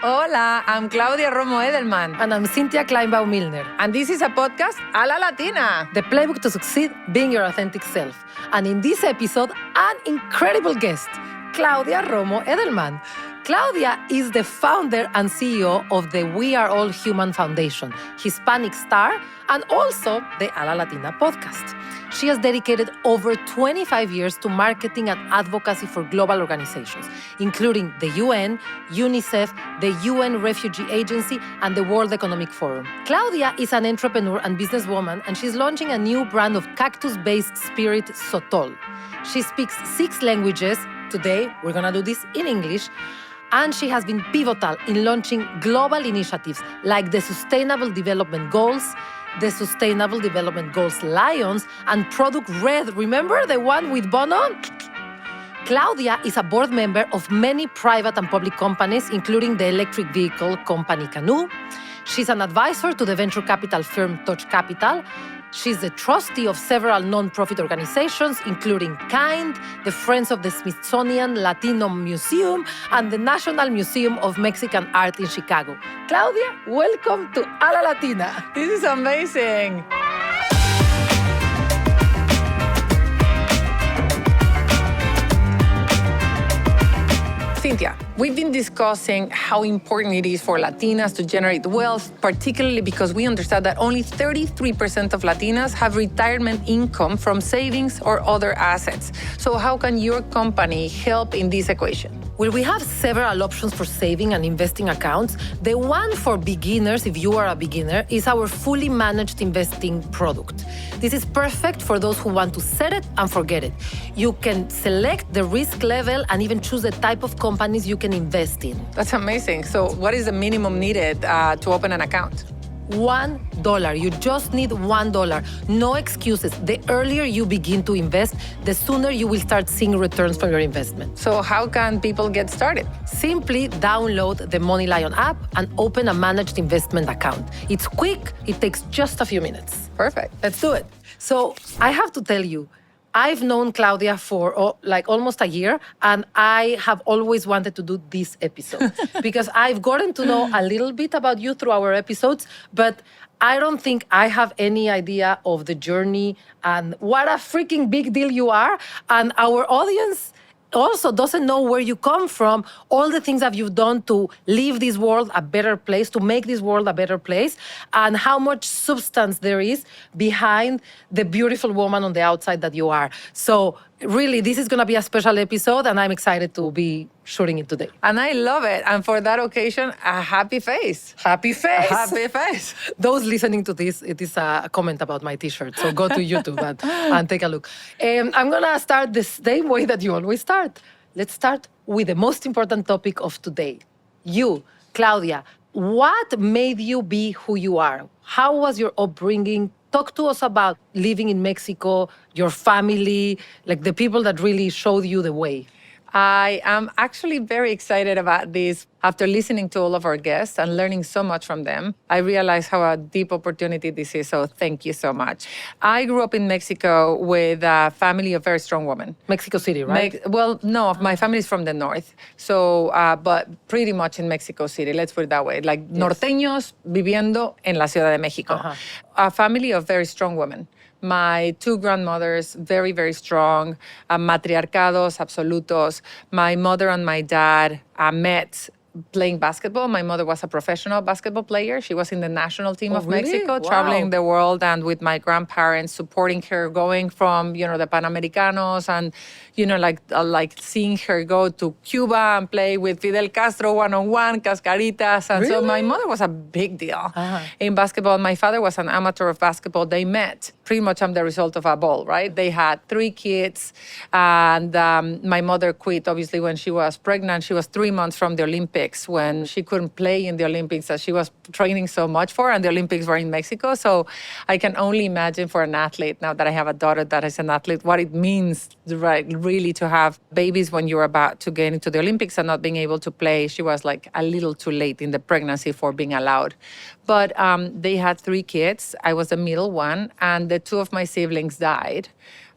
Hola, I'm Claudia Romo Edelman. And I'm Cynthia Kleinbaum-Milner. And this is a podcast a la Latina. The playbook to succeed, being your authentic self. And in this episode, an incredible guest, Claudia Romo Edelman. Claudia is the founder and CEO of the We Are All Human Foundation, Hispanic Star, and also the A La Latina podcast. She has dedicated over 25 years to marketing and advocacy for global organizations, including the UN, UNICEF, the UN Refugee Agency, and the World Economic Forum. Claudia is an entrepreneur and businesswoman, and she's launching a new brand of cactus-based spirit, Sotol. She speaks 6 languages. Today, we're going to do this in English. And she has been pivotal in launching global initiatives like the Sustainable Development Goals, the Sustainable Development Goals Lions, and Product Red. Remember the one with Bono? Claudia is a board member of many private and public companies, including the electric vehicle company Canoe. She's an advisor to the venture capital firm Touch Capital. She's the trustee of several non-profit organizations, including KIND, the Friends of the Smithsonian Latino Museum, and the National Museum of Mexican Art in Chicago. Claudia, welcome to A La Latina. This is amazing. Cynthia, we've been discussing how important it is for Latinas to generate wealth, particularly because we understand that only 33% of Latinas have retirement income from savings or other assets. So how can your company help in this equation? Well, we have several options for saving and investing accounts. The one for beginners, if you are a beginner, is our fully managed investing product. This is perfect for those who want to set it and forget it. You can select the risk level and even choose the type of companies you can invest in. That's amazing. So what is the minimum needed to open an account? $1. You just need $1. No excuses. The earlier you begin to invest, the sooner you will start seeing returns from your investment. So how can people get started? Simply download the Money Lion app and open a managed investment account. It's quick. It takes just a few minutes. Perfect. Let's do it. So I have to tell you, I've known Claudia for almost a year, and I have always wanted to do this episode because I've gotten to know a little bit about you through our episodes, but I don't think I have any idea of the journey and what a freaking big deal you are. And our audience also doesn't know where you come from, all the things that you've done to leave this world a better place, to make this world a better place, and how much substance there is behind the beautiful woman on the outside that you are. So really, this is going to be a special episode, and I'm excited to be shooting it today. And I love it. And for that occasion, a happy face. Happy face. A happy face. Those listening to this, it is a comment about my t-shirt. So go to YouTube and take a look. I'm going to start the same way that you always start. Let's start with the most important topic of today. You, Claudia, what made you be who you are? How was your upbringing? Talk to us about living in Mexico, your family, like the people that really showed you the way. I am actually very excited about this. After listening to all of our guests and learning so much from them, I realized how a deep opportunity this is, so thank you so much. I grew up in Mexico with a family of very strong women. Mexico City, right? Well, no, my family is from the north, so but pretty much in Mexico City, let's put it that way. Like norteños viviendo en la Ciudad de México. A family of very strong women. My 2 grandmothers, very, very strong, matriarcados absolutos. My mother and my dad met playing basketball. My mother was a professional basketball player. She was in the national team of really? Mexico, Wow. traveling the world, and with my grandparents supporting her, going from, the Panamericanos and, like seeing her go to Cuba and play with Fidel Castro one-on-one, cascaritas. And so my mother was a big deal in basketball. My father was an amateur of basketball. They met. Pretty much I'm the result of a ball, right? They had 3 kids, and my mother quit, obviously, when she was pregnant. She was 3 months from the Olympics when she couldn't play in the Olympics that she was training so much for, and the Olympics were in Mexico. So I can only imagine for an athlete, now that I have a daughter that is an athlete, what it means, right, really to have babies when you're about to get into the Olympics and not being able to play. She was like a little too late in the pregnancy for being allowed. But they had 3 kids. I was the middle one, and the 2 of my siblings died.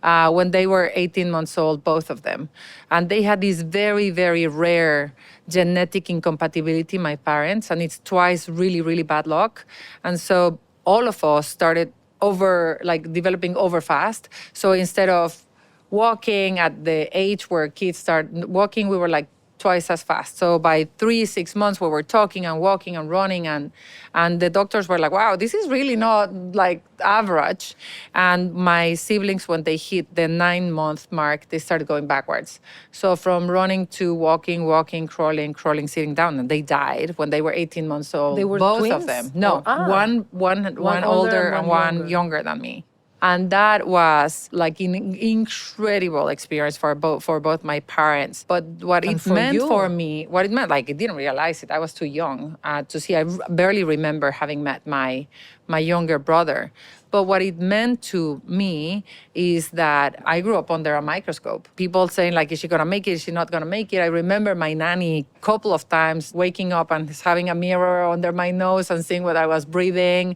when they were 18 months old, both of them. And they had this very, very rare genetic incompatibility, my parents, and it's twice really, really bad luck. And so all of us started developing over fast. So instead of walking at the age where kids start walking, we were like twice as fast. So by 6 months, we were talking and walking and running, and the doctors were like, wow, this is really not like average. And my siblings, when they hit the 9-month mark, they started going backwards. So from running to walking, crawling, sitting down, and they died when they were 18 months old. They were both twins? of them. No, Or- one older and one younger than me. And that was like an incredible experience for both my parents. But what And it for meant you. for me, what it meant, like I didn't realize it. I was too young to see. I barely remember having met my younger brother. But what it meant to me is that I grew up under a microscope. People saying like, is she gonna make it? Is she not gonna make it? I remember my nanny a couple of times waking up and having a mirror under my nose and seeing what I was breathing.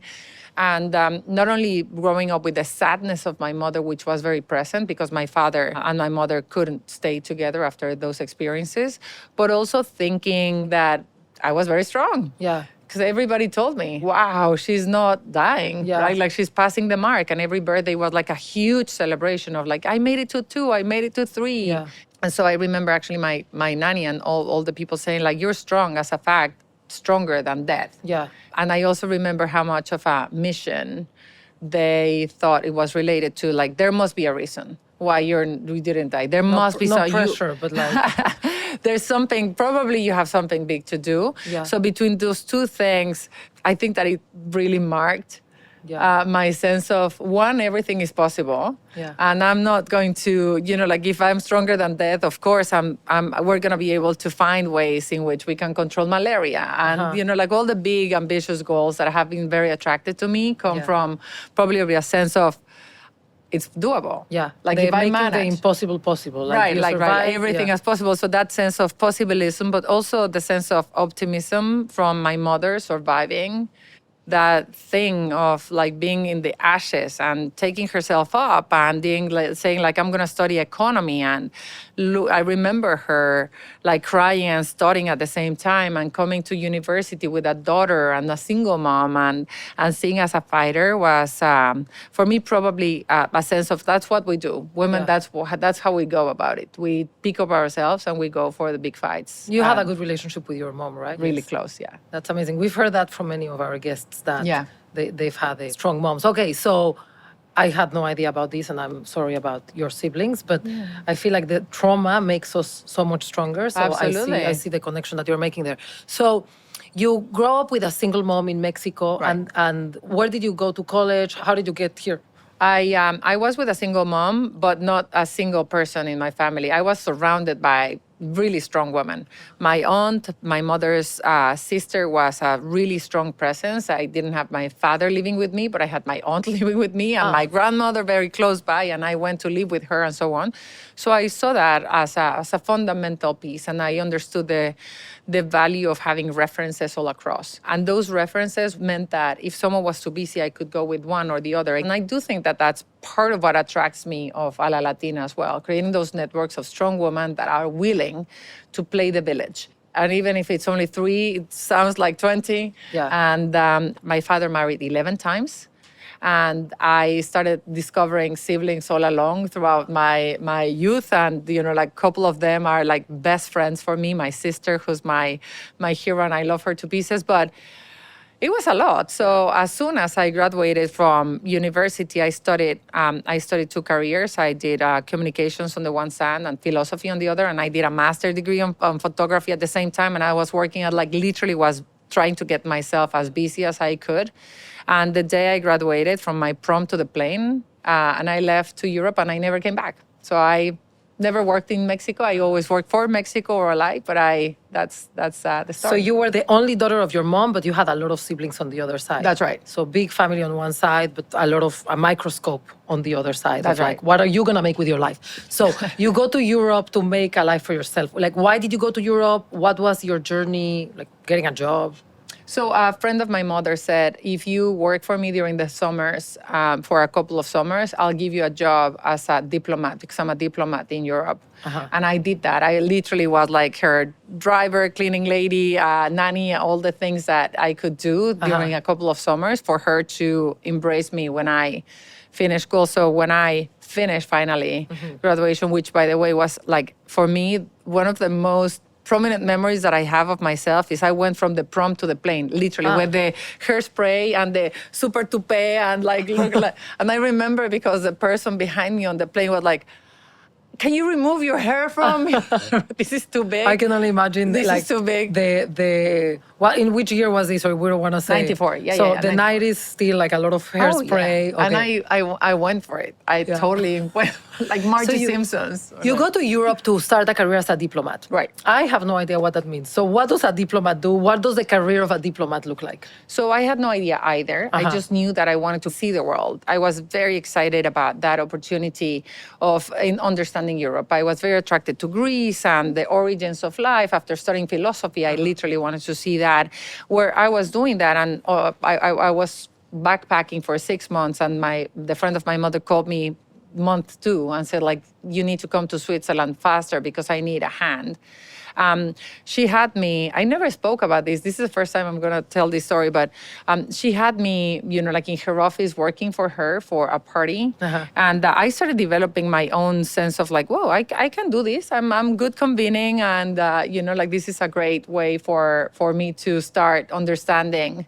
And not only growing up with the sadness of my mother, which was very present because my father and my mother couldn't stay together after those experiences, but also thinking that I was very strong. Yeah. Because everybody told me, wow, she's not dying, Yeah. right? Like she's passing the mark. And every birthday was like a huge celebration of like, I made it to 2, I made it to 3. Yeah. And so I remember actually my nanny and all the people saying like, you're strong as a fact, stronger than death. Yeah. And I also remember how much of a mission they thought it was related to. Like, there must be a reason why we didn't die. There must be no some pressure, but like there's something. Probably you have something big to do. Yeah. So between those two things, I think that it really marked my sense of one, everything is possible. Yeah. And I'm not going to, like if I'm stronger than death, of course we're gonna be able to find ways in which we can control malaria. And like all the big ambitious goals that have been very attracted to me come from probably a sense of it's doable. yeah, Like they're if I making manage. the impossible possible. Like Right, you like survive, everything yeah. as possible. So that sense of possibilism, but also the sense of optimism from my mother surviving. That thing of like being in the ashes and taking herself up and saying like, I'm gonna study economy. And I remember her like crying and studying at the same time and coming to university with a daughter and a single mom and seeing as a fighter was, for me, probably a sense of that's what we do. Women, that's how we go about it. We pick up ourselves and we go for the big fights. You had a good relationship with your mom, right? Really Yes. close, yeah. That's amazing. We've heard that from many of our guests that Yeah. they've had strong moms. Okay, so I had no idea about this, and I'm sorry about your siblings, but I feel like the trauma makes us so much stronger. So Absolutely. I see the connection that you're making there. So you grow up with a single mom in Mexico, Right. and where did you go to college? How did you get here? I was with a single mom, but not a single person in my family. I was surrounded by really strong women. My aunt, my mother's sister, was a really strong presence. I didn't have my father living with me, but I had my aunt living with me and my grandmother very close by, and I went to live with her and so on. So I saw that as a fundamental piece, and I understood the value of having references all across. And those references meant that if someone was too busy, I could go with one or the other. And I do think that that's part of what attracts me of A La Latina as well, creating those networks of strong women that are willing to play the village. And even if it's only 3, it sounds like 20. Yeah. And my father married 11 times. And I started discovering siblings all along throughout my youth. And, like a couple of them are like best friends for me. My sister, who's my hero, and I love her to pieces. But it was a lot. So as soon as I graduated from university, I studied 2 careers. I did communications on the one side and philosophy on the other. And I did a master's degree on photography at the same time. And I was working at literally was trying to get myself as busy as I could. And the day I graduated, from my prom to the plane, and I left to Europe, and I never came back. So I never worked in Mexico. I always worked for Mexico or alike, but that's the story. So you were the only daughter of your mom, but you had a lot of siblings on the other side. That's right. So big family on one side, but a microscope on the other side. That's of right. What are you gonna make with your life? So you go to Europe to make a life for yourself. Like, why did you go to Europe? What was your journey? Like getting a job? So a friend of my mother said, if you work for me during the summers, for a couple of summers, I'll give you a job as a diplomat because I'm a diplomat in Europe. And I did that. I literally was like her driver, cleaning lady, nanny, all the things that I could do during a couple of summers for her to embrace me when I finished school. So when I finished finally graduation, which by the way was like, for me, one of the most prominent memories that I have of myself is I went from the prom to the plane, literally, with the hairspray and the super toupee and like, and I remember because the person behind me on the plane was like, can you remove your hair from me? This is too big. I can only imagine. This like, is too big. Well, in which year was this? Or we don't want to say. 94, yeah, so yeah, the 90s, still like a lot of hairspray. Oh, yeah. Okay. And I went for it. I totally went, like Margie Simpson's. You go to Europe to start a career as a diplomat. Right. I have no idea what that means. So what does a diplomat do? What does the career of a diplomat look like? So I had no idea either. I just knew that I wanted to see the world. I was very excited about that opportunity of in understanding Europe. I was very attracted to Greece and the origins of life. After studying philosophy, I literally wanted to see that. Where I was doing that, and I was backpacking for 6 months, and the friend of my mother called me month 2 and said, like, you need to come to Switzerland faster because I need a hand. She had me, I never spoke about this. This is the first time I'm going to tell this story, but she had me, like in her office working for her for a party. And I started developing my own sense of like, whoa, I can do this. I'm good convening. And, like this is a great way for me to start understanding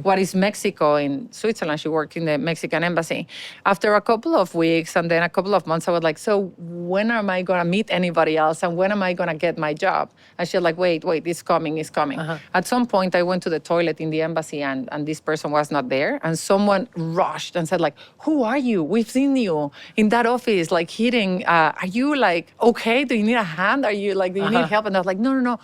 what is Mexico in Switzerland. She worked in the Mexican embassy. After a couple of weeks and then a couple of months, I was like, so when am I going to meet anybody else? And when am I going to get my job? And she was like, wait, it's coming. At some point, I went to the toilet in the embassy and this person was not there. And someone rushed and said like, who are you? We've seen you in that office, like hitting. Are you like, okay? Do you need a hand? Are you like, do you need help? And I was like, no.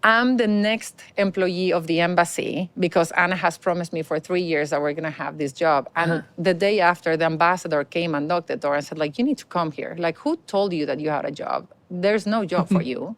I'm the next employee of the embassy because Anna has promised me for 3 years that we're going to have this job. And the day after, the ambassador came and knocked the door and said like, you need to come here. Like, who told you that you had a job? There's no job for you.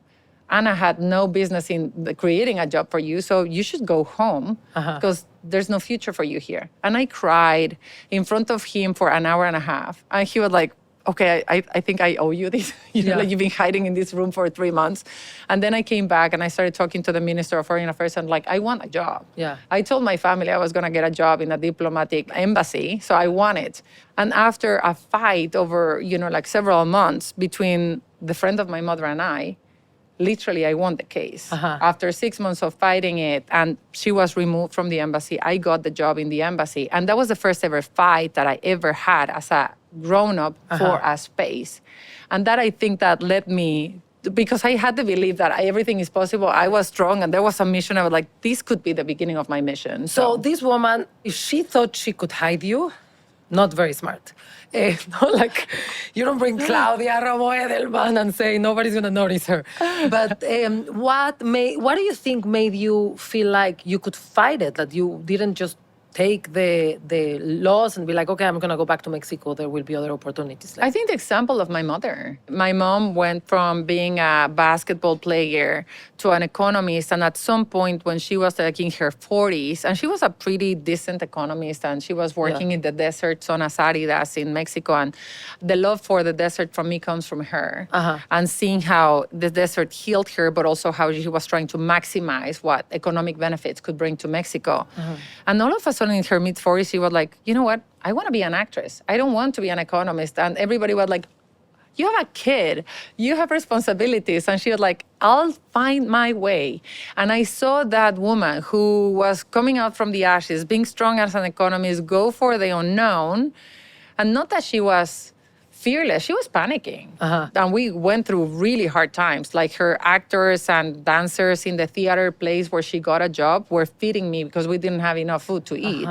Anna had no business in creating a job for you, so you should go home because there's no future for you here. And I cried in front of him for an hour and a half. And he was like, okay, I think I owe you this. Like you've been hiding in this room for 3 months. And then I came back and I started talking to the Minister of Foreign Affairs and like, I want a job. I told my family I was going to get a job in a diplomatic embassy, so I want it. And after a fight over, like several months between the friend of my mother and I, literally, I won the case. After 6 months of fighting it, and she was removed from the embassy, I got the job in the embassy. And that was the first ever fight that I ever had as a grown-up for a space. And that I think that led me, because I had to believe that everything is possible. I was strong, and there was a mission. I was like, this could be the beginning of my mission. So this woman, if she thought she could hide you, not very smart. Like, you don't bring Claudia Romo Edelman and say nobody's going to notice her. But what do you think made you feel like you could fight it, that you didn't just take the laws and be like, okay, I'm going to go back to Mexico. There will be other opportunities. I think the example of my mother. My mom went from being a basketball player to an economist. And at some point when she was like in her 40s, and she was a pretty decent economist, and she was working in the desert, Zonas Áridas in Mexico. And the love for the desert from me comes from her. And seeing how the desert healed her, but also how she was trying to maximize what economic benefits could bring to Mexico. And all of a sudden in her mid-40s, she was like, you know what? I want to be an actress. I don't want to be an economist. And everybody was like, you have a kid. You have responsibilities. And she was like, I'll find my way. And I saw that woman who was coming out from the ashes, being strong as an economist, go for the unknown. And not that she was fearless, she was panicking. And we went through really hard times. Like her actors and dancers in the theater place where she got a job were feeding me because we didn't have enough food to eat.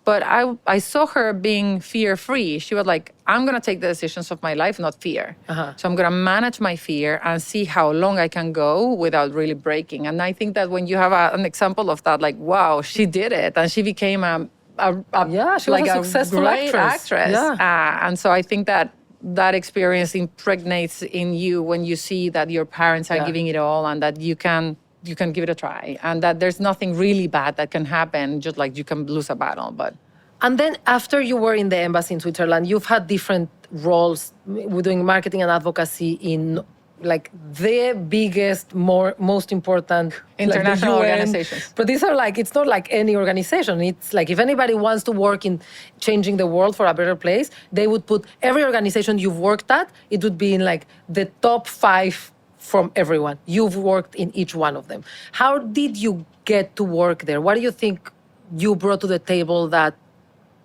But I saw her being fear-free. She was like, I'm going to take the decisions of my life, not fear. So I'm going to manage my fear and see how long I can go without really breaking. And I think that when you have an example of that, like, wow, she did it. And she became she was a successful actress. And so I think that experience impregnates in you when you see that your parents are giving it all and that you can you can give it a try, and that there's nothing really bad that can happen, just like you can lose a battle. But And then after you were in the embassy in Switzerland, you've had different roles doing marketing and advocacy in like the biggest, most important International like the UN. organizations. But these are like, it's not like any organization. It's like if anybody wants to work in changing the world for a better place, they would put every organization you've worked at, it would be in like the top 5 from everyone. You've worked in each one of them. How did you get to work there? What do you think you brought to the table that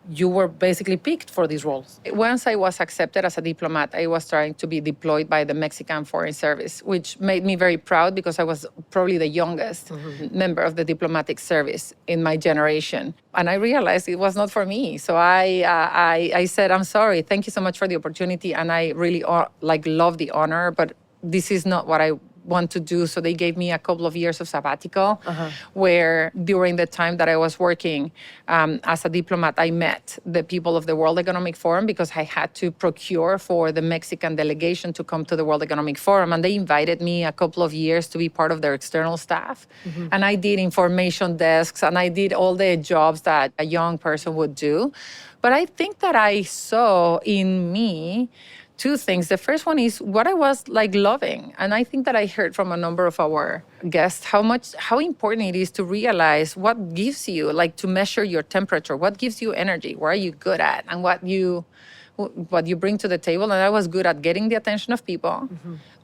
you were basically picked for these roles? Once I was accepted as a diplomat, I was trying to be deployed by the Mexican Foreign Service, which made me very proud because I was probably the youngest member of the diplomatic service in my generation. And I realized it was not for me. So I said, I'm sorry, thank you so much for the opportunity. And I really love the honor, but this is not what I want to do. So they gave me a couple of years of sabbatical where during the time that I was working as a diplomat, I met the people of the World Economic Forum because I had to procure for the Mexican delegation to come to the World Economic Forum. And they invited me a couple of years to be part of their external staff. And I did information desks and I did all the jobs that a young person would do. But I think that I saw in me 2 things. The first one is what I was like loving. And I think that I heard from a number of our guests how important it is to realize what gives you, like to measure your temperature, what gives you energy, what are you good at, and what you bring to the table. And I was good at getting the attention of people,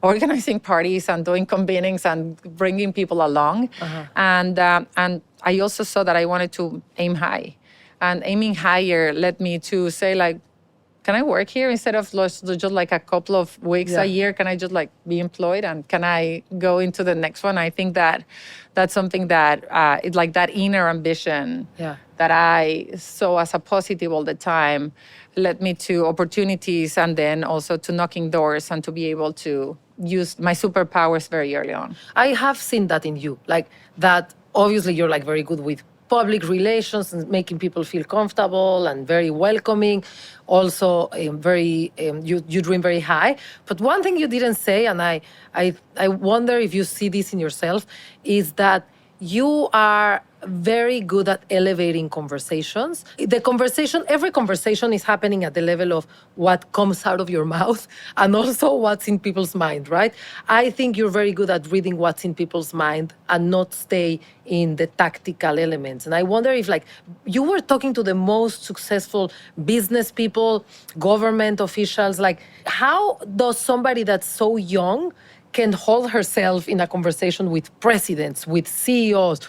organizing parties and doing convenings and bringing people along. And I also saw that I wanted to aim high. And aiming higher led me to say like, can I work here instead of just like a couple of weeks a year? Can I just like be employed and can I go into the next one? I think that that's something that it's like that inner ambition that I saw as a positive all the time led me to opportunities and then also to knocking doors and to be able to use my superpowers very early on. I have seen that in you, like that obviously you're like very good with public relations and making people feel comfortable and very welcoming. Also, you dream very high. But one thing you didn't say, and I wonder if you see this in yourself, is that you are very good at elevating conversations. Every conversation is happening at the level of what comes out of your mouth and also what's in people's mind, right? I think you're very good at reading what's in people's mind and not stay in the tactical elements. And I wonder if like you were talking to the most successful business people, government officials, like how does somebody that's so young can hold herself in a conversation with presidents, with CEOs?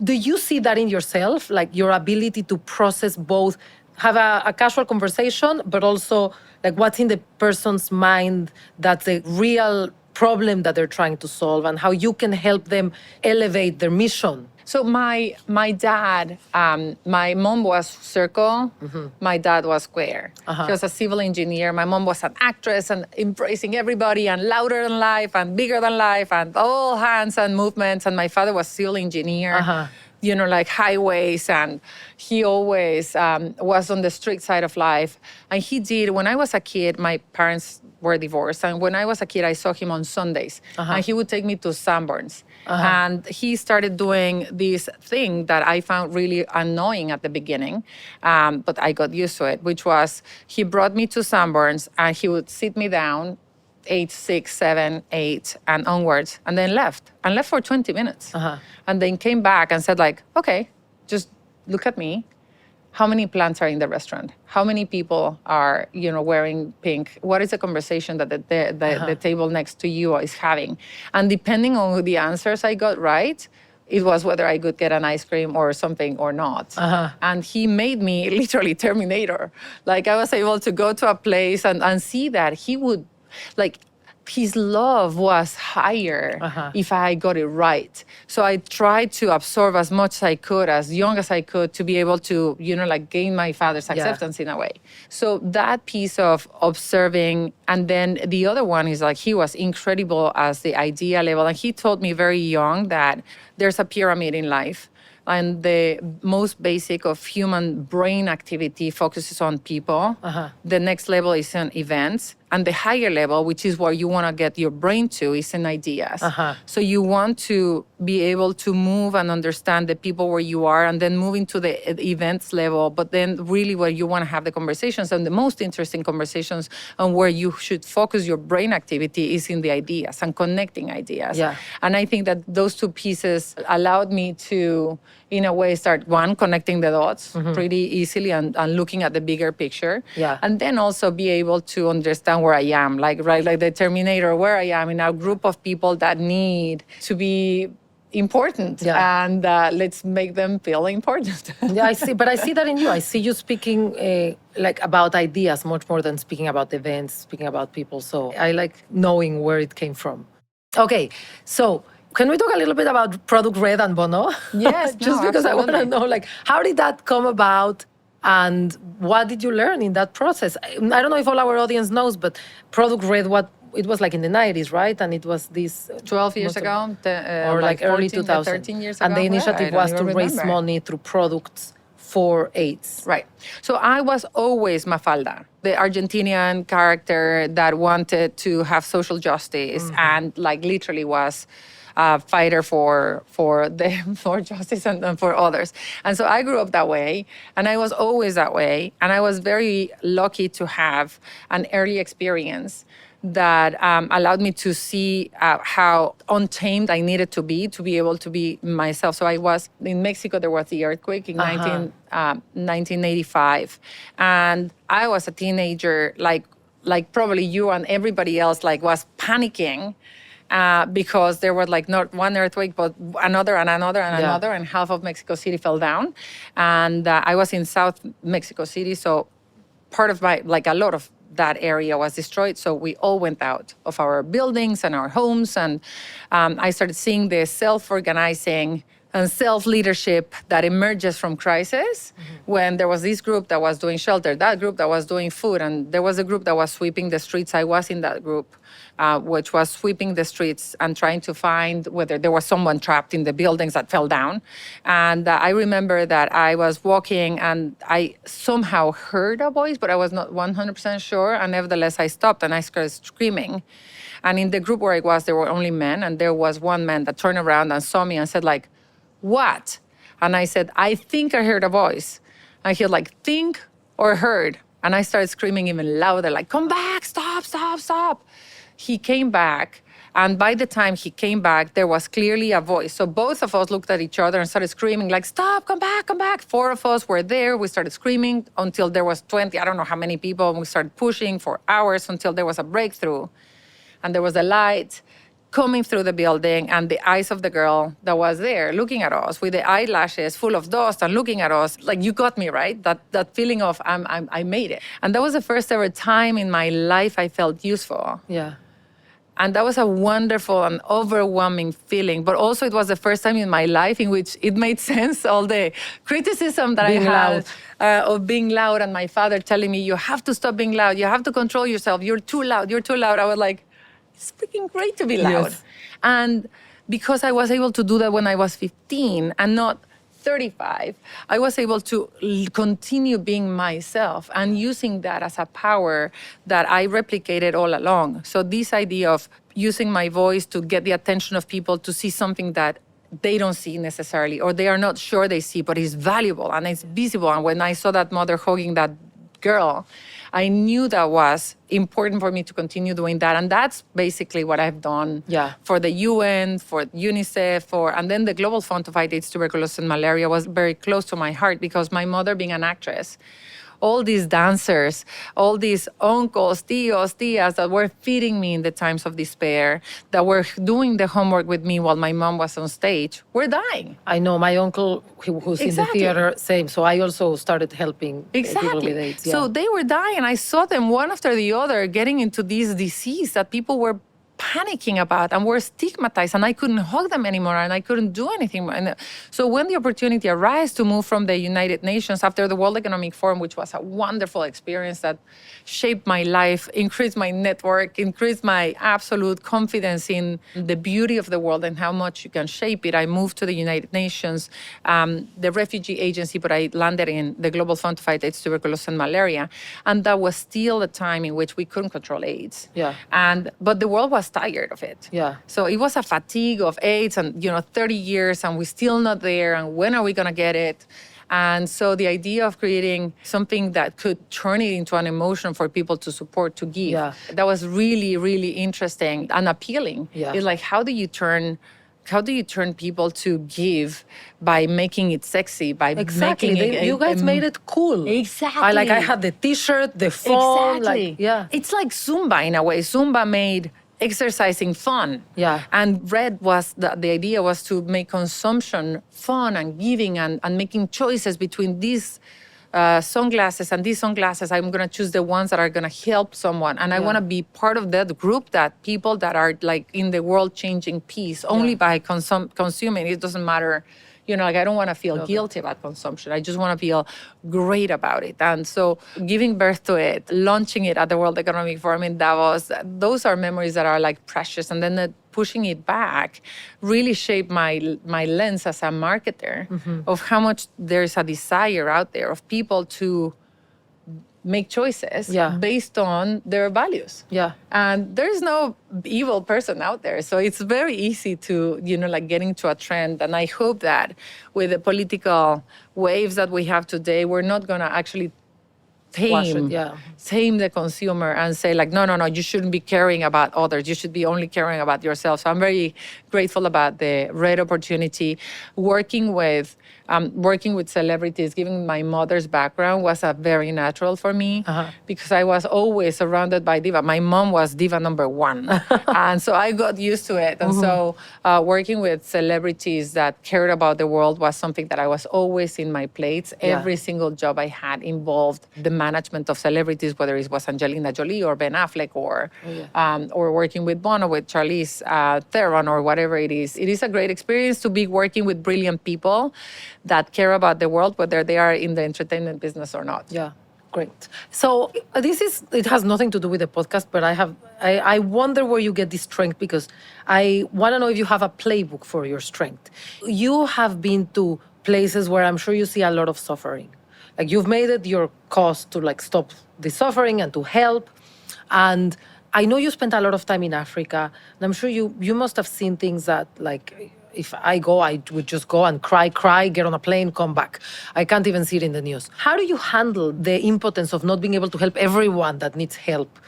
Do you see that in yourself, like your ability to process both, have a casual conversation, but also like what's in the person's mind that's the real problem that they're trying to solve and how you can help them elevate their mission? So my dad, my mom was circle, my dad was square. He was a civil engineer. My mom was an actress and embracing everybody and louder than life and bigger than life and all hands and movements. And my father was civil engineer, you know, like highways. And he always was on the strict side of life. And when I was a kid, my parents were divorced. And when I was a kid, I saw him on Sundays. And he would take me to sunburns. And he started doing this thing that I found really annoying at the beginning, but I got used to it, which was he brought me to sunburns and he would sit me down, 8, 6, 7, 8, and onwards, and then left for 20 minutes. And then came back and said like, okay, just look at me. How many plants are in the restaurant? How many people are, you know, wearing pink? What is the conversation that the table next to you is having? And depending on the answers I got right, it was whether I could get an ice cream or something or not. And he made me literally Terminator. Like I was able to go to a place and see that he would, like, his love was higher if I got it right. So I tried to absorb as much as I could, as young as I could, to be able to, you know, like gain my father's acceptance in a way. So that piece of observing, and then the other one is like he was incredible as the idea level. And he told me very young that there's a pyramid in life. And the most basic of human brain activity focuses on people. The next level is on events. And the higher level, which is where you want to get your brain to, is in ideas. So you want to be able to move and understand the people where you are, and then move into the events level, but then really where you want to have the conversations. And the most interesting conversations on where you should focus your brain activity is in the ideas and connecting ideas. Yeah. And I think that those two pieces allowed me to, in a way, start, one, connecting the dots pretty easily and looking at the bigger picture. Yeah. And then also be able to understand where I am, like the Terminator, where I am in a group of people that need to be important. Yeah. And let's make them feel important. Yeah, I see. But I see that in you. I see you speaking like about ideas much more than speaking about events, speaking about people. So I like knowing where it came from. Okay, so can we talk a little bit about Product Red and Bono? Yes, Just no, because I want to absolutely. know, like, how did that come about? And what did you learn in that process? I don't know if all our audience knows, but Product Red, it was like in the 90s, right? And it was this 12 years ago, or like early 14 2000s. 13 years ago. And the initiative I was don't to even raise remember. money through products for AIDS. Right. So I was always Mafalda, the Argentinian character that wanted to have social justice and like literally was a fighter for justice and for others. And so I grew up that way, and I was always that way. And I was very lucky to have an early experience that allowed me to see how untamed I needed to be able to be myself. So I was in Mexico. There was the earthquake in 1985, and I was a teenager, like probably you and everybody else, like was panicking. Because there was like not one earthquake, but another and another and another, and half of Mexico City fell down. And I was in South Mexico City, so part of a lot of that area was destroyed. So we all went out of our buildings and our homes, and I started seeing the self-organizing and self-leadership that emerges from crisis when there was this group that was doing shelter, that group that was doing food, and there was a group that was sweeping the streets. I was in that group, which was sweeping the streets and trying to find whether there was someone trapped in the buildings that fell down. And I remember that I was walking and I somehow heard a voice, but I was not 100% sure. And nevertheless, I stopped and I started screaming. And in the group where I was, there were only men. And there was one man that turned around and saw me and said, like, "What?" And I said, "I think I heard a voice." And he was like, "Think or heard?" And I started screaming even louder, like, "Come back, stop, stop, stop." He came back. And by the time he came back, there was clearly a voice. So both of us looked at each other and started screaming, like, "Stop, come back, come back." 4 of us were there. We started screaming until there was 20, I don't know how many people. And we started pushing for hours until there was a breakthrough. And there was a light coming through the building, and the eyes of the girl that was there looking at us with the eyelashes full of dust and looking at us like, you got me, right? That feeling of I made it. And that was the first ever time in my life I felt useful. Yeah. And that was a wonderful and overwhelming feeling. But also it was the first time in my life in which it made sense, all the criticism that Being I had of being loud, and my father telling me, "You have to stop being loud. You have to control yourself. You're too loud. You're too loud." I was like, it's freaking great to be loud. Yes. And because I was able to do that when I was 15 and not 35, I was able to continue being myself and using that as a power that I replicated all along. So this idea of using my voice to get the attention of people to see something that they don't see necessarily, or they are not sure they see, but it's valuable and it's visible. And when I saw that mother hugging that girl, I knew that was important for me to continue doing that. And that's basically what I've done for the UN, for UNICEF, and then the Global Fund to Fight AIDS, Tuberculosis, and Malaria was very close to my heart because my mother being an actress, all these dancers, all these uncles, tios, tias that were feeding me in the times of despair, that were doing the homework with me while my mom was on stage, were dying. I know my uncle who's in the theater, same. So I also started helping people with AIDS. Yeah. So they were dying. I saw them one after the other getting into this disease that people were panicking about and were stigmatized, and I couldn't hug them anymore, and I couldn't do anything. And so when the opportunity arose to move from the United Nations after the World Economic Forum, which was a wonderful experience that shaped my life, increased my network, increased my absolute confidence in the beauty of the world and how much you can shape it, I moved to the United Nations, the refugee agency, but I landed in the Global Fund to Fight AIDS, Tuberculosis, and Malaria. And that was still a time in which we couldn't control AIDS. Yeah. But the world was tired of it. Yeah. So it was a fatigue of AIDS and, 30 years and we're still not there. And when are we going to get it? And so the idea of creating something that could turn it into an emotion for people to support, to give, that was really, really interesting and appealing. Yeah. It's like, how do you turn people to give by making it sexy, by making it... You guys made it cool. Exactly. I had the T-shirt, the phone. Exactly. It's like Zumba in a way. Zumba made exercising fun. Yeah. And Red was, the idea was to make consumption fun and giving and making choices between these sunglasses and these sunglasses. I'm going to choose the ones that are going to help someone. And I want to be part of that group, that people that are like in the world changing peace only by consuming. It doesn't matter. I don't want to feel guilty about consumption. I just want to feel great about it. And so giving birth to it, launching it at the World Economic Forum in Davos, those are memories that are like precious. And then pushing it back really shaped my lens as a marketer of how much there's a desire out there of people to make choices based on their values. Yeah. And there's no evil person out there. So it's very easy to, get into a trend. And I hope that with the political waves that we have today, we're not going to actually tame the consumer and say like, no, you shouldn't be caring about others. You should be only caring about yourself. So I'm very grateful about the Red opportunity. Working with celebrities, given my mother's background, was a very natural for me because I was always surrounded by diva. My mom was diva number one. And so I got used to it. And so working with celebrities that cared about the world was something that I was always in my plates. Every single job I had involved the management of celebrities, whether it was Angelina Jolie or Ben Affleck or working with Bono, with Charlize Theron or whatever it is. It is a great experience to be working with brilliant people that care about the world, whether they are in the entertainment business or not. Yeah, great. So it has nothing to do with the podcast, but I wonder where you get this strength, because I want to know if you have a playbook for your strength. You have been to places where I'm sure you see a lot of suffering. Like, you've made it your cause to like stop the suffering and to help. And I know you spent a lot of time in Africa, and I'm sure you must have seen things that, like, if I go, I would just go and cry, get on a plane, come back. I can't even see it in the news. How do you handle the impotence of not being able to help everyone that needs help?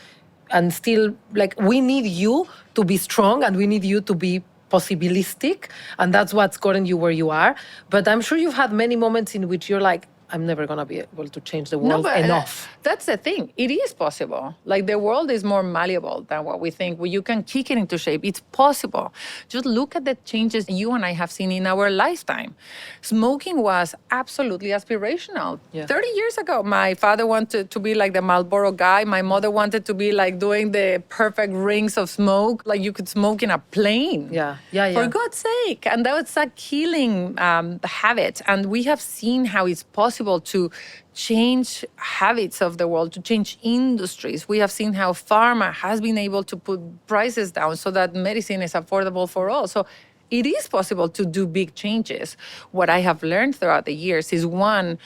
And still, like, we need you to be strong and we need you to be possibilistic. And that's what's gotten you where you are. But I'm sure you've had many moments in which you're like, I'm never going to be able to change the world enough. That's the thing. It is possible. Like, the world is more malleable than what we think. You can kick it into shape. It's possible. Just look at the changes you and I have seen in our lifetime. Smoking was absolutely aspirational. 30 years ago, my father wanted to be like the Marlboro guy. My mother wanted to be like doing the perfect rings of smoke. Like, you could smoke in a plane. For God's sake. And that was a killing habit. And we have seen how it's possible to change habits of the world, to change industries. We have seen how pharma has been able to put prices down so that medicine is affordable for all. So it is possible to do big changes. What I have learned throughout the years is, one,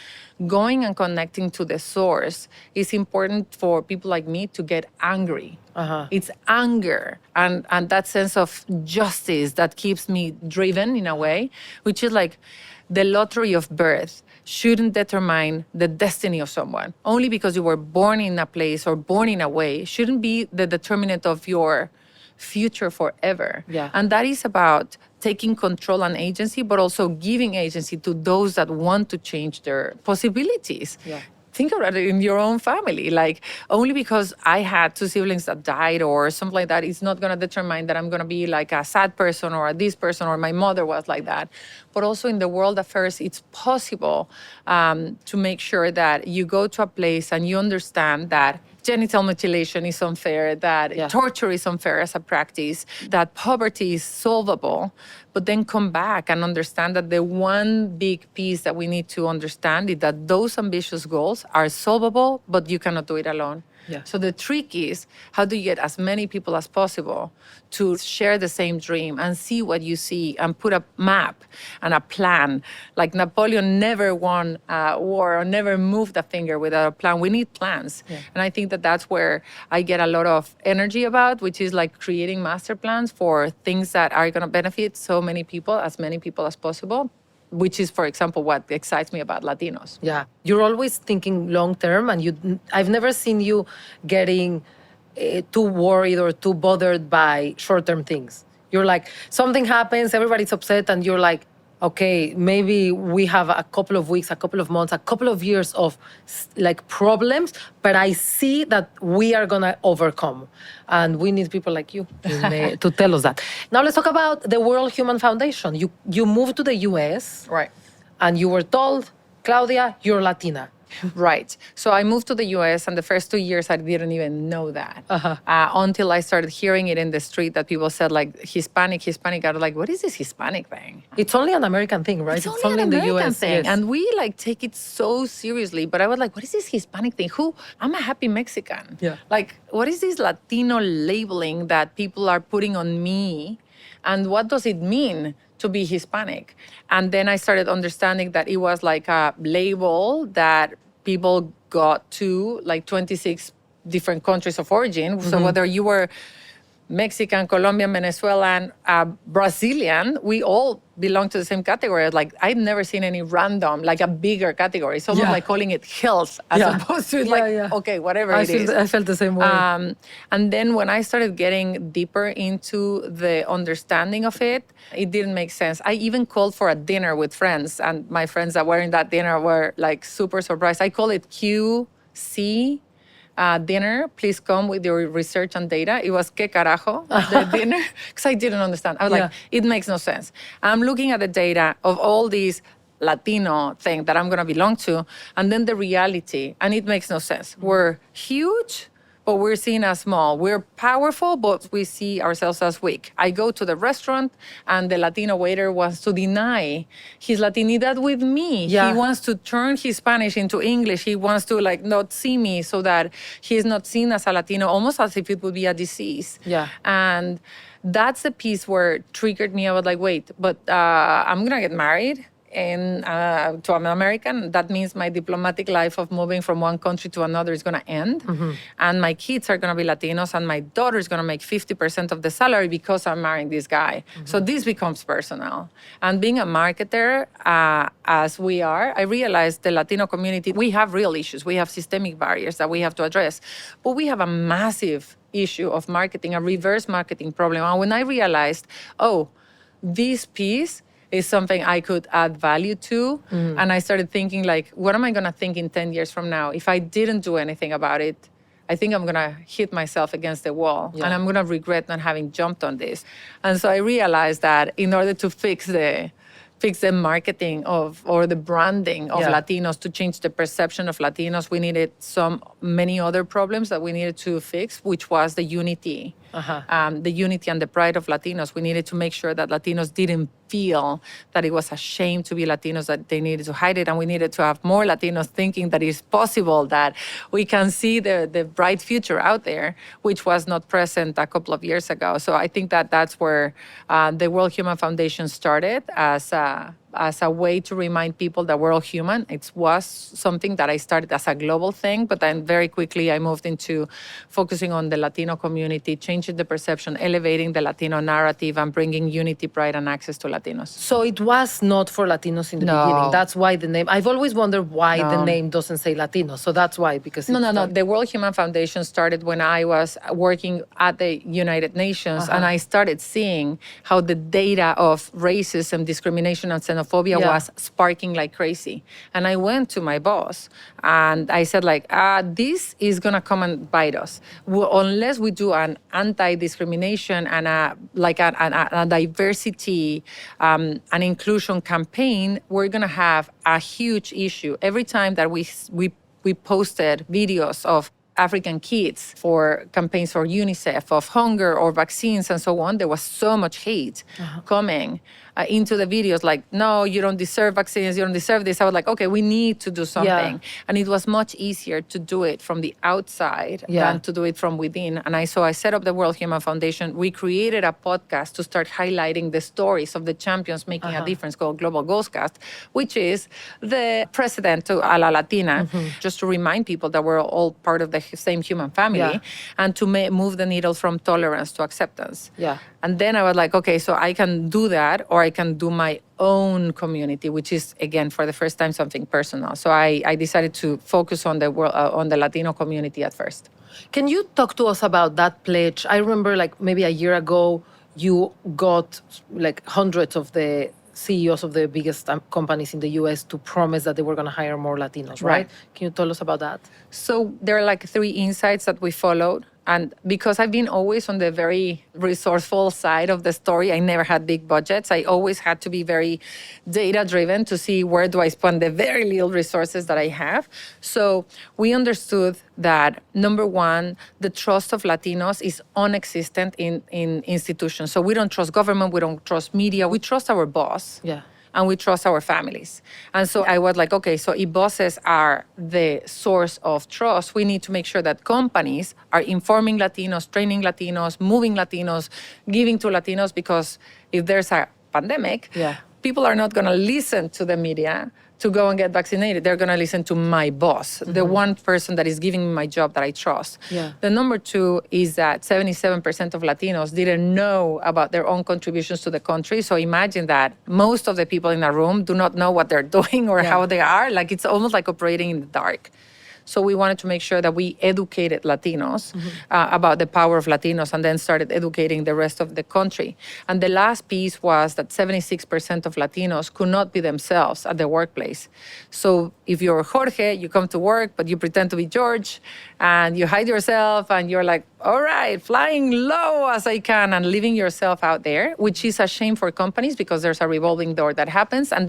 going and connecting to the source is important for people like me to get angry. It's anger and that sense of justice that keeps me driven in a way, which is like the lottery of birth shouldn't determine the destiny of someone. Only because you were born in a place or born in a way shouldn't be the determinant of your future forever. And that is about taking control and agency, but also giving agency to those that want to change their possibilities. Think about it in your own family. Like, only because I had two siblings that died or something like that, it's not going to determine that I'm going to be like a sad person or this person or my mother was like that. But also in the world affairs, it's possible to make sure that you go to a place and you understand that genital mutilation is unfair, that torture is unfair as a practice, that poverty is solvable, but then come back and understand that the one big piece that we need to understand is that those ambitious goals are solvable, but you cannot do it alone. Yeah. So the trick is, how do you get as many people as possible to share the same dream and see what you see and put a map and a plan? Like Napoleon never won a war or never moved a finger without a plan. We need plans. Yeah. And I think that that's where I get a lot of energy about, which is like creating master plans for things that are going to benefit so many people as possible. Which is, for example, what excites me about Latinos. Yeah, you're always thinking long term, and I've never seen you getting too worried or too bothered by short term things. You're like, something happens, everybody's upset, and you're like, okay, maybe we have a couple of weeks, a couple of months, a couple of years of like problems, but I see that we are gonna overcome. And we need people like you to tell us that. Now let's talk about the World Human Foundation. You moved to the US. Right. And you were told, Claudia, you're Latina. Right. So I moved to the US, and the first 2 years I didn't even know that until I started hearing it in the street that people said like Hispanic. I was like, what is this Hispanic thing? It's only an American thing, right? It's only in an the American US thing, yes. and we like take it so seriously. But I was like, what is this Hispanic thing? I'm a happy Mexican. Yeah. Like, what is this Latino labeling that people are putting on me, and what does it mean to be Hispanic? And then I started understanding that it was like a label that people got to like 26 different countries of origin. Mm-hmm. So whether you were Mexican, Colombian, Venezuelan, Brazilian, we all belong to the same category. Like, I've never seen any random, like a bigger category. It's almost like calling it health as opposed to okay, whatever it is. I felt the same way. And then when I started getting deeper into the understanding of it, it didn't make sense. I even called for a dinner with friends, and my friends that were in that dinner were like super surprised. I call it QC dinner. Please come with your research and data. It was que carajo, the dinner, because I didn't understand. I was like, it makes no sense. I'm looking at the data of all these Latino thing that I'm going to belong to, and then the reality, and it makes no sense. We're huge, but we're seen as small. We're powerful, but we see ourselves as weak. I go to the restaurant, and the Latino waiter wants to deny his Latinidad with me. Yeah. He wants to turn his Spanish into English. He wants to like not see me so that he's not seen as a Latino, almost as if it would be a disease. Yeah. And that's the piece where it triggered me. I was like, wait, but I'm going to get married to an American. That means my diplomatic life of moving from one country to another is going to end. Mm-hmm. And my kids are going to be Latinos, and my daughter is going to make 50% of the salary because I'm marrying this guy. Mm-hmm. So this becomes personal. And being a marketer, as we are, I realized the Latino community, we have real issues. We have systemic barriers that we have to address. But we have a massive issue of marketing, a reverse marketing problem. And when I realized, this piece is something I could add value to. Mm. And I started thinking, like, what am I going to think in 10 years from now? If I didn't do anything about it, I think I'm going to hit myself against the wall. Yeah. And I'm going to regret not having jumped on this. And so I realized that in order to fix the marketing or the branding of Latinos, to change the perception of Latinos, we needed many other problems that we needed to fix, which was the unity. The unity and the pride of Latinos. We needed to make sure that Latinos didn't feel that it was a shame to be Latinos, that they needed to hide it. And we needed to have more Latinos thinking that it's possible, that we can see the bright future out there, which was not present a couple of years ago. So I think that that's where the World Human Foundation started as a way to remind people that we're all human. It was something that I started as a global thing, but then very quickly I moved into focusing on the Latino community, changing the perception, elevating the Latino narrative, and bringing unity, pride, and access to Latinos. So it was not for Latinos in the beginning. That's why the name. I've always wondered why the name doesn't say Latino. So that's why, because no. The World Human Foundation started when I was working at the United Nations, and I started seeing how the data of racism, discrimination, and xenophobia was sparking like crazy. And I went to my boss and I said, like, this is going to come and bite us. Unless we do an anti-discrimination and a diversity and inclusion campaign, we're going to have a huge issue. Every time that we posted videos of African kids for campaigns for UNICEF, of hunger or vaccines and so on, there was so much hate coming into the videos like, no, you don't deserve vaccines, you don't deserve this. I was like, okay, we need to do something. Yeah. And it was much easier to do it from the outside Yeah. than to do it from within. And I set up the World Human Foundation. We created a podcast to start highlighting the stories of the champions making a difference called Global Ghostcast, which is the precedent to a la Latina, just to remind people that we're all part of the same human family and to move the needle from tolerance to acceptance. Yeah. And then I was like, okay, so I can do that, or I can do my own community, which is, again, for the first time, something personal. So I decided to focus on the world, on the Latino community at first. Can you talk to us about that pledge? I remember like maybe a year ago, you got like hundreds of the CEOs of the biggest companies in the US to promise that they were going to hire more Latinos, right? Can you tell us about that? So there are like 3 insights that we followed. And because I've been always on the very resourceful side of the story, I never had big budgets. I always had to be very data-driven to see where do I spend the very little resources that I have. So we understood that, number one, the trust of Latinos is non-existent in institutions. So we don't trust government, we don't trust media, we trust our boss. Yeah. And we trust our families. And so I was like, okay, so if bosses are the source of trust, we need to make sure that companies are informing Latinos, training Latinos, moving Latinos, giving to Latinos, because if there's a pandemic, people are not going to listen to the media to go and get vaccinated. They're going to listen to my boss, the one person that is giving me my job that I trust. Yeah. The number 2 is that 77% of Latinos didn't know about their own contributions to the country. So imagine that most of the people in a room do not know what they're doing or how they are. Like, it's almost like operating in the dark. So we wanted to make sure that we educated Latinos about the power of Latinos, and then started educating the rest of the country. And the last piece was that 76% of Latinos could not be themselves at the workplace. So if you're Jorge, you come to work, but you pretend to be George, and you hide yourself, and you're like, all right, flying low as I can, and leaving yourself out there, which is a shame for companies, because there's a revolving door that happens, and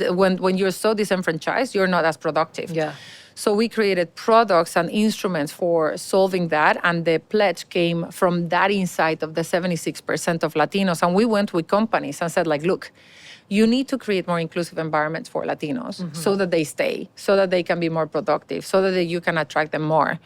when you're so disenfranchised, you're not as productive. Yeah. So we created products and instruments for solving that, and the pledge came from that insight of the 76% of Latinos. And we went with companies and said, like, look, you need to create more inclusive environments for Latinos so that they stay, so that they can be more productive, so that you can attract them more.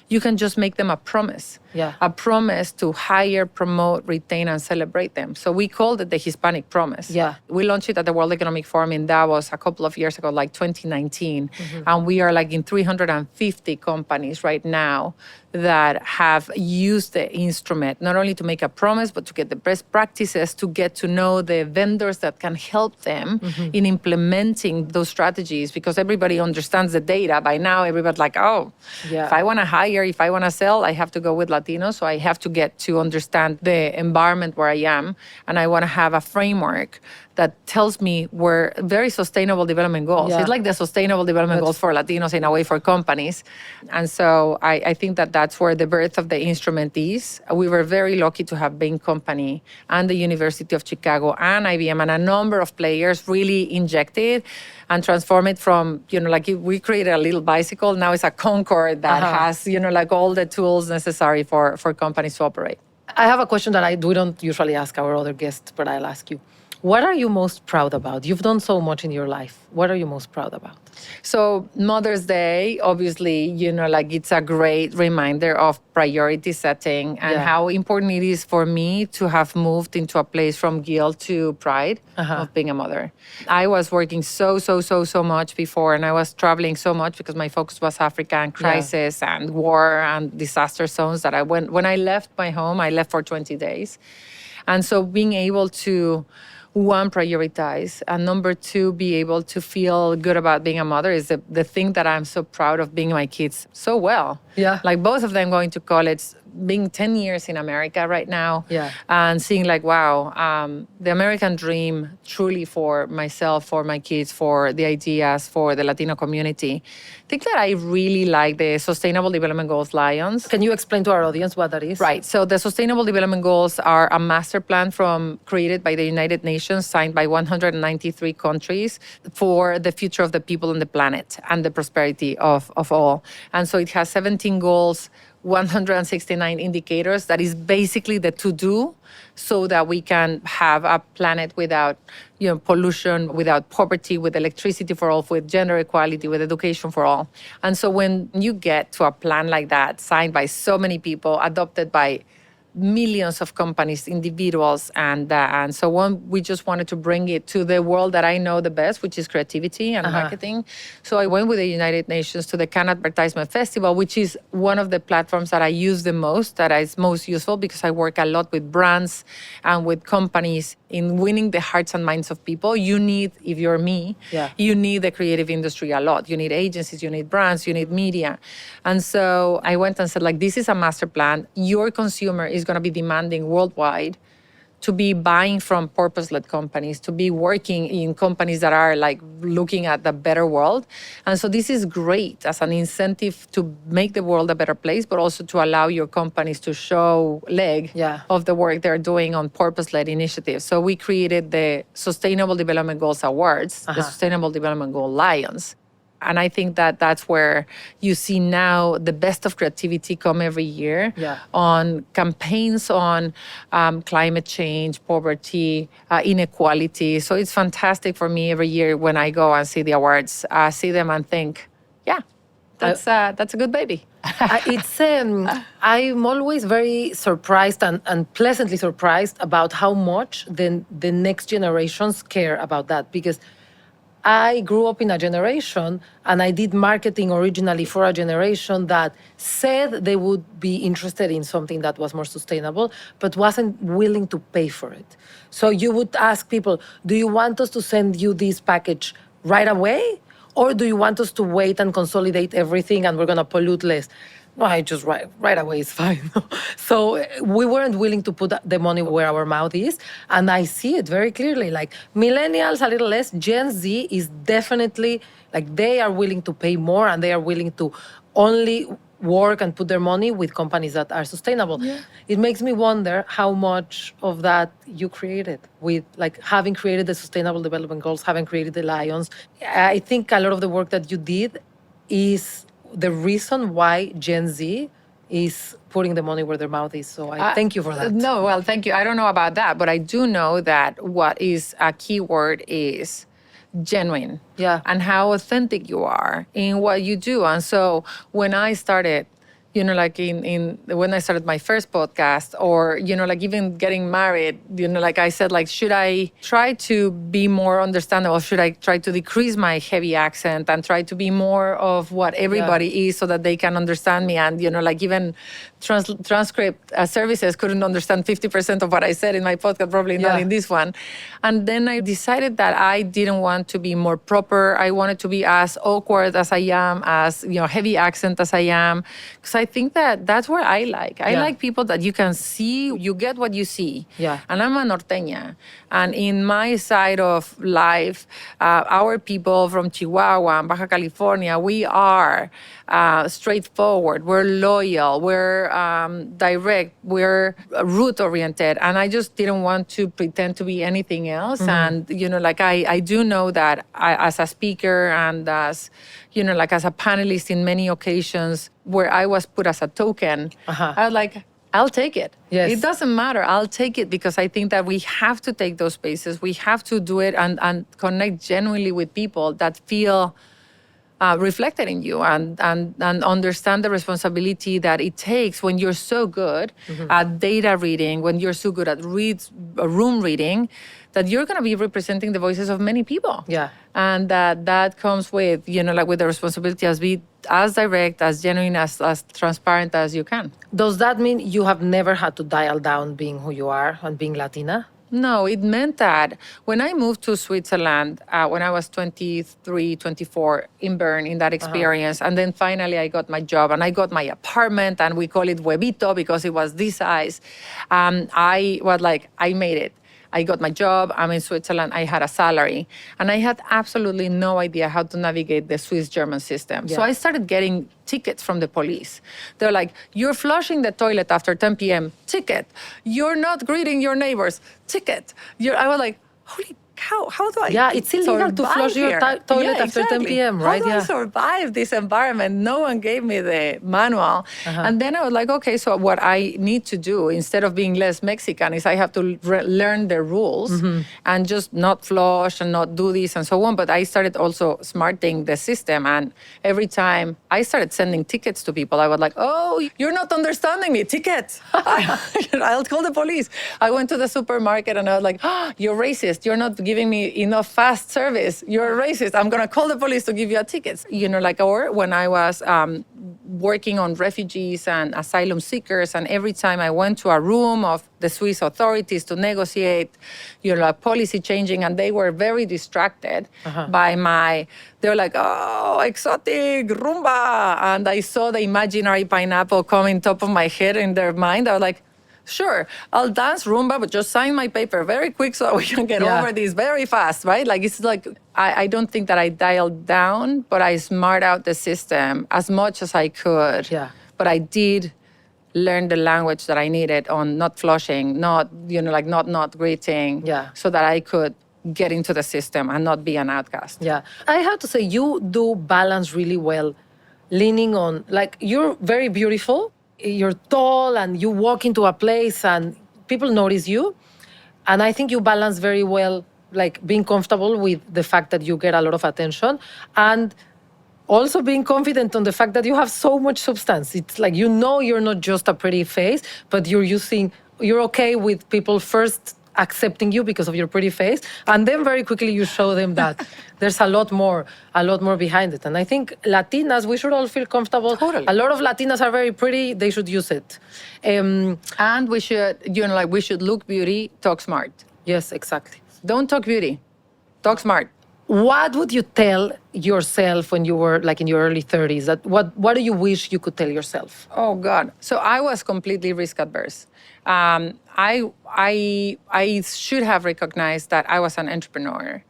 You can just make them a promise. A promise to hire, promote, retain, and celebrate them. So we called it the Hispanic Promise. We launched it at the World Economic Forum in Davos a couple of years ago, like 2019. And we are like in 350 companies right now that have used the instrument, not only to make a promise, but to get the best practices, to get to know the vendors that can help them in implementing those strategies, because everybody understands the data. By now, everybody's like, oh, if I want to hire, if I want to sell, I have to go with Latinos. So I have to get to understand the environment where I am, and I want to have a framework that tells me where very sustainable development goals. It's like the sustainable development goals for Latinos in a way for companies. And so I think that that's where the birth of the instrument is. We were very lucky to have Bain Company and the University of Chicago and IBM and a number of players really injected and transform it from, like we created a little bicycle. Now it's a Concorde that has, like all the tools necessary for companies to operate. I have a question that we don't usually ask our other guests, but I'll ask you. What are you most proud about? You've done so much in your life. What are you most proud about? So Mother's Day, obviously, like it's a great reminder of priority setting and how important it is for me to have moved into a place from guilt to pride of being a mother. I was working so much before, and I was traveling so much because my focus was Africa and crisis and war and disaster zones that when I left my home, I left for 20 days. And so being able to, 1, prioritize, and number 2, be able to feel good about being a mother is the thing that I'm so proud of, being my kids so well. Like both of them going to college, being 10 years in America right now, Yeah. and seeing like, wow, the American dream truly for myself, for my kids, for the ideas, for the Latino community. I think that I really like the Sustainable Development Goals Lions. Can you explain to our audience what that is? Right. So the Sustainable Development Goals are a master plan created by the United Nations, signed by 193 countries for the future of the people on the planet and the prosperity of all. And so it has 17 goals, 169 indicators. That is basically the to-do, so that we can have a planet without, pollution, without poverty, with electricity for all, with gender equality, with education for all. And so when you get to a plan like that, signed by so many people, adopted by millions of companies, individuals, and so on. We just wanted to bring it to the world that I know the best, which is creativity and marketing. So I went with the United Nations to the Cannes Advertisement Festival, which is one of the platforms that I use the most, that is most useful, because I work a lot with brands and with companies in winning the hearts and minds of people. You need, if you're me, you need the creative industry a lot. You need agencies, you need brands, you need media. And so I went and said, like, this is a master plan. Your consumer is going to be demanding worldwide to be buying from purpose-led companies, to be working in companies that are like looking at the better world. And so this is great as an incentive to make the world a better place, but also to allow your companies to show leg of the work they're doing on purpose-led initiatives. So we created the Sustainable Development Goals Awards, the Sustainable Development Goal Lions. And I think that that's where you see now the best of creativity come every year on campaigns on climate change, poverty, inequality. So it's fantastic for me every year when I go and see the awards, see them and think, that's a good baby. I'm always very surprised and pleasantly surprised about how much the next generations care about that, because I grew up in a generation, and I did marketing originally for a generation that said they would be interested in something that was more sustainable, but wasn't willing to pay for it. So you would ask people, do you want us to send you this package right away? Or do you want us to wait and consolidate everything and we're going to pollute less? No, I just right away is fine. So we weren't willing to put the money where our mouth is. And I see it very clearly. Like millennials, a little less. Gen Z is definitely, like, they are willing to pay more, and they are willing to only work and put their money with companies that are sustainable. It makes me wonder how much of that you created with, like, having created the Sustainable Development Goals, having created the Lions. I think a lot of the work that you did is the reason why Gen Z is putting the money where their mouth is. So I thank you for that. No, well, thank you. I don't know about that, but I do know that what is a key word is genuine. And how authentic you are in what you do. And so when I started, like when I started my first podcast, or, like even getting married, like I said, like, should I try to be more understandable? Should I try to decrease my heavy accent and try to be more of what everybody is, so that they can understand me? And, like even transcript services couldn't understand 50% of what I said in my podcast, probably not in this one. And then I decided that I didn't want to be more proper. I wanted to be as awkward as I am, as, heavy accent as I am. Because I think that that's where I like. I like people that you can see, you get what you see. And I'm a norteña. And in my side of life, our people from Chihuahua and Baja California, we are straightforward. We're loyal. We're direct. We're root-oriented. And I just didn't want to pretend to be anything else. And, like I do know that as a speaker and as, like as a panelist in many occasions where I was put as a token, I was like, I'll take it. It doesn't matter. I'll take it, because I think that we have to take those spaces. We have to do it and connect genuinely with people that feel reflected in you, and understand the responsibility that it takes when you're so good at data reading, when you're so good at room reading, that you're going to be representing the voices of many people. And that comes with, like with the responsibility as be as direct, as genuine, as transparent as you can. Does that mean you have never had to dial down being who you are and being Latina? No, it meant that when I moved to Switzerland, when I was 23, 24 in Bern, in that experience, and then finally I got my job and I got my apartment, and we call it Huevito because it was this size. I was like, I made it. I got my job. I'm in Switzerland. I had a salary. And I had absolutely no idea how to navigate the Swiss-German system. So I started getting tickets from the police. They're like, you're flushing the toilet after 10 p.m. Ticket. You're not greeting your neighbors. Ticket. I was like, holy how do I Yeah, it's illegal to flush your toilet after 10 p.m., right? How do I survive this environment? No one gave me the manual. And then I was like, okay, so what I need to do instead of being less Mexican is I have to learn the rules and just not flush and not do this and so on. But I started also smarting the system. And every time I started sending tickets to people, I was like, oh, you're not understanding me. Ticket. I'll call the police. I went to the supermarket and I was like, oh, you're racist. You're not giving me enough fast service. You're a racist. I'm going to call the police to give you a ticket. Or when I was working on refugees and asylum seekers, and every time I went to a room of the Swiss authorities to negotiate, policy changing, and they were very distracted by they were like, oh, exotic, rumba. And I saw the imaginary pineapple coming top of my head in their mind. I was like, sure, I'll dance rumba, but just sign my paper very quick so we can get over this very fast, right? Like, it's like, I don't think that I dialed down, but I smart out the system as much as I could. Yeah. But I did learn the language that I needed on not flushing, not greeting, so that I could get into the system and not be an outcast. Yeah. I have to say, you do balance really well, leaning on, like, you're very beautiful. You're tall and you walk into a place and people notice you. And I think you balance very well, like being comfortable with the fact that you get a lot of attention and also being confident on the fact that you have so much substance. It's like, you're not just a pretty face, but you're okay with people first accepting you because of your pretty face, and then very quickly you show them that there's a lot more behind it. And I think Latinas, we should all feel comfortable. Totally. A lot of Latinas are very pretty. They should use it. And we should, we should look beauty, talk smart. Yes, exactly. Don't talk beauty, talk smart. What would you tell yourself when you were like in your early 30s? What do you wish you could tell yourself? Oh God! So I was completely risk adverse. I should have recognized that I was an entrepreneur,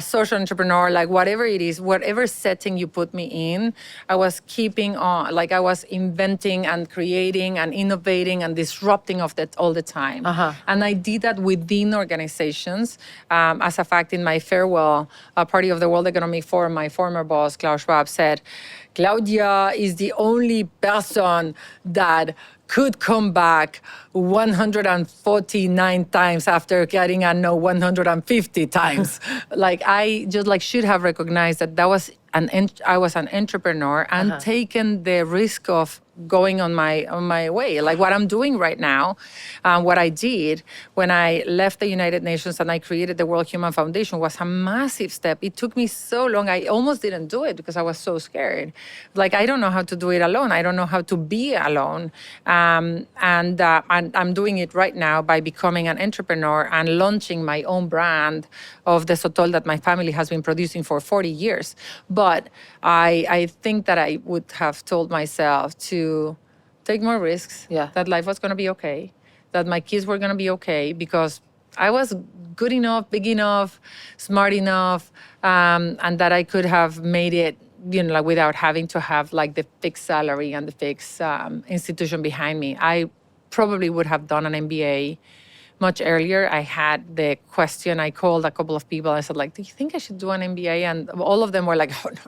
social entrepreneur, like whatever it is, whatever setting you put me in, I was keeping on, like I was inventing and creating and innovating and disrupting of that all the time. And I did that within organizations. As a fact, in my farewell party of the World Economic Forum, my former boss, Klaus Schwab, said, Claudia is the only person that could come back 149 times after getting a no 150 times. Like, I just should have recognized that I was an entrepreneur and taken the risk of going on my way. Like what I'm doing right now, what I did when I left the United Nations and I created the World Human Foundation was a massive step. It took me so long. I almost didn't do it because I was so scared. Like, I don't know how to do it alone. I don't know how to be alone. And I'm doing it right now by becoming an entrepreneur and launching my own brand of the sotol that my family has been producing for 40 years. But I think that I would have told myself to take more risks, that life was going to be okay, that my kids were going to be okay, because I was good enough, big enough, smart enough, and that I could have made it, without having to have like the fixed salary and the fixed institution behind me. I probably would have done an MBA much earlier. I had the question, I called a couple of people. I said, like, do you think I should do an MBA? And all of them were like, oh, no,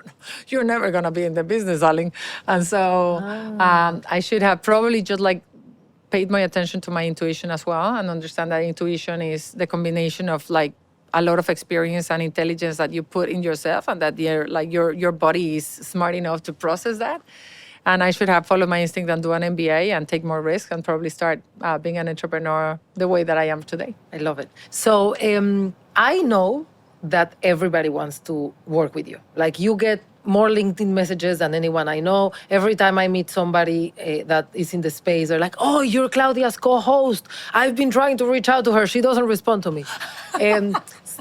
you're never going to be in the business, darling. And so I should have probably just paid my attention to my intuition as well, and understand that intuition is the combination of like a lot of experience and intelligence that you put in yourself, and that your body is smart enough to process that. And I should have followed my instinct and do an MBA and take more risk and probably start being an entrepreneur the way that I am today. I love it. So I know that everybody wants to work with you. Like you get more LinkedIn messages than anyone I know. Every time I meet somebody that is in the space, they're like, "Oh, you're Claudia's co-host. I've been trying to reach out to her. She doesn't respond to me." And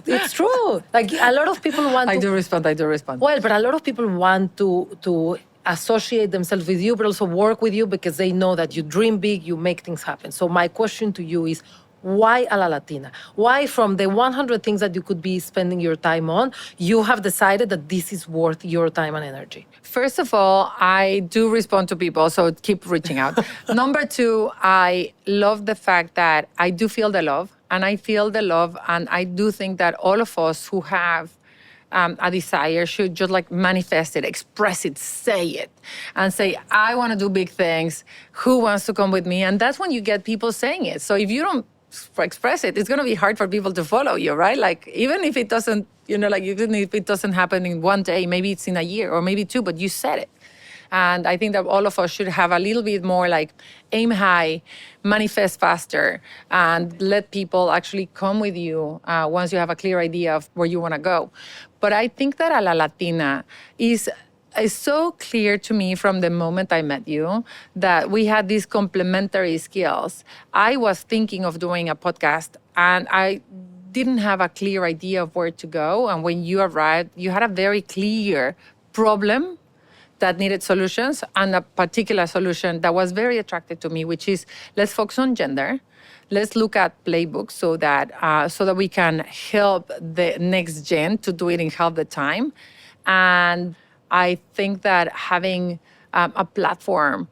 it's true. Like a lot of people want I to... do respond. Well, but a lot of people want to associate themselves with you, but also work with you because they know that you dream big, you make things happen. So my question to you is, why a la Latina? Why, from the 100 things that you could be spending your time on, you have decided that this is worth your time and energy? First of all, I do respond to people, so keep reaching out. Number two, I love the fact that I do feel the love, and I do think that all of us who have a desire should just like manifest it, express it, say it, and say, I want to do big things. Who wants to come with me? And that's when you get people saying it. So if you don't express it, it's going to be hard for people to follow you, right? Like, even if it doesn't, even if it doesn't happen in one day, maybe it's in a year or maybe two, but you said it. And I think that all of us should have a little bit more like aim high, manifest faster, and let people actually come with you once you have a clear idea of where you want to go. But I think that a la Latina is so clear to me from the moment I met you that we had these complementary skills. I was thinking of doing a podcast and I didn't have a clear idea of where to go. And when you arrived, you had a very clear problem that needed solutions, and a particular solution that was very attractive to me, which is, let's focus on gender. Let's look at playbooks so that we can help the next gen to do it in half the time. And I think that having a platform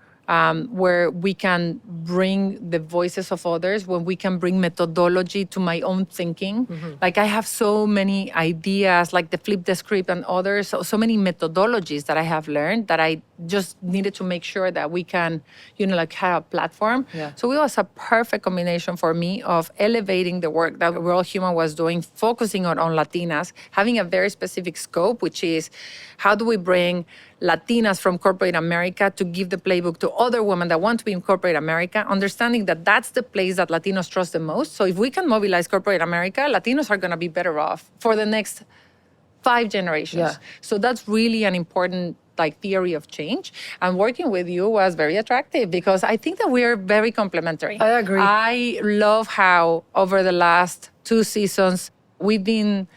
where we can bring the voices of others, when we can bring methodology to my own thinking. Mm-hmm. Like I have so many ideas, like the flip the script and others, so many methodologies that I have learned that I just needed to make sure that we can, have a platform. Yeah. So it was a perfect combination for me of elevating the work that We're All Human was doing, focusing on Latinas, having a very specific scope, which is how do we bring Latinas from corporate America to give the playbook to other women that want to be in corporate America, understanding that that's the place that Latinos trust the most. So if we can mobilize corporate America, Latinos are going to be better off for the next 5 generations. Yeah. So that's really an important theory of change. And working with you was very attractive because I think that we're very complementary. I agree. I love how over the last 2 seasons, we've been,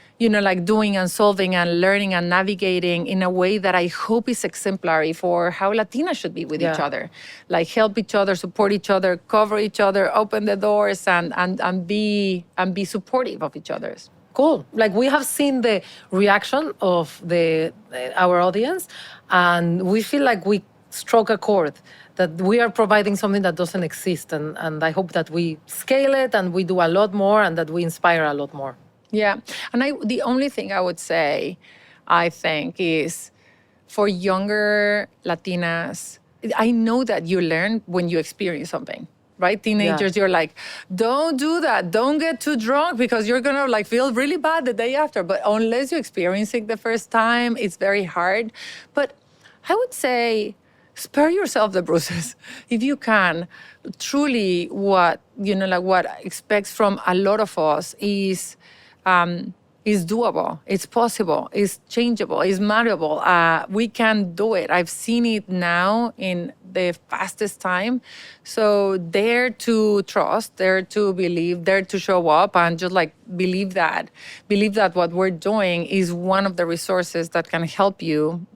doing and solving and learning and navigating in a way that I hope is exemplary for how Latinas should be with each other. Like help each other, support each other, cover each other, open the doors, and be supportive of each other's. Cool. Like we have seen the reaction of our audience, and we feel like we struck a chord, that we are providing something that doesn't exist. And I hope that we scale it and we do a lot more and that we inspire a lot more. Yeah. And the only thing I would say, I think, is for younger Latinas, I know that you learn when you experience something. Right? Teenagers, You're like, don't do that. Don't get too drunk because you're going to feel really bad the day after. But unless you experience it the first time, it's very hard. But I would say spare yourself the bruises if you can. Truly what expects from a lot of us is doable, it's possible, it's changeable, it's malleable. We can do it. I've seen it now in the fastest time. So dare to trust, dare to believe, dare to show up, and just believe that what we're doing is one of the resources that can help you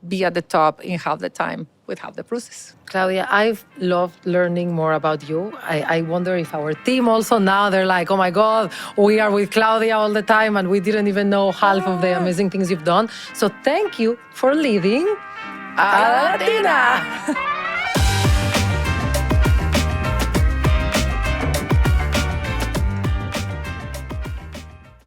be at the top in half the time with half the process. Claudia, I've loved learning more about you. I wonder if our team also now, they're like, oh my God, we are with Claudia all the time and we didn't even know half of the amazing things you've done. So thank you for leading a Latina.